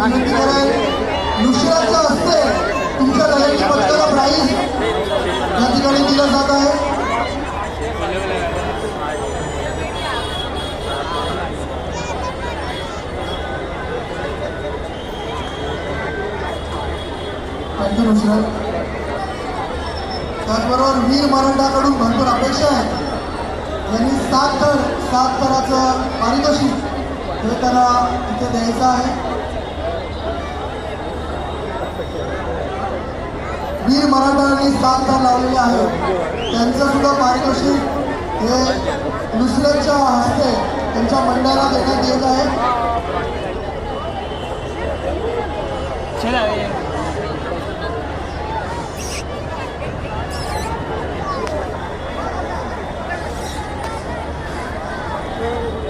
विनंती करेन नुसरतच्या हस्ते तुमच्या दयाची पथकाला प्राईज या ठिकाणी दिलं जात आहे। थँक्यू नुसरत। त्याचबरोबर वीर मराठाकडून भरपूर अपेक्षा आहे। यांनी 7 थराचं पारितोषिक हे त्यांना इथे द्यायचं आहे। वीर मराठांनी 7 थर लावलेले आहेत त्यांचं सुद्धा पारितोषिक हे नुसरतच्या हस्ते त्यांच्या मंडळाला देण्यात येत आहे।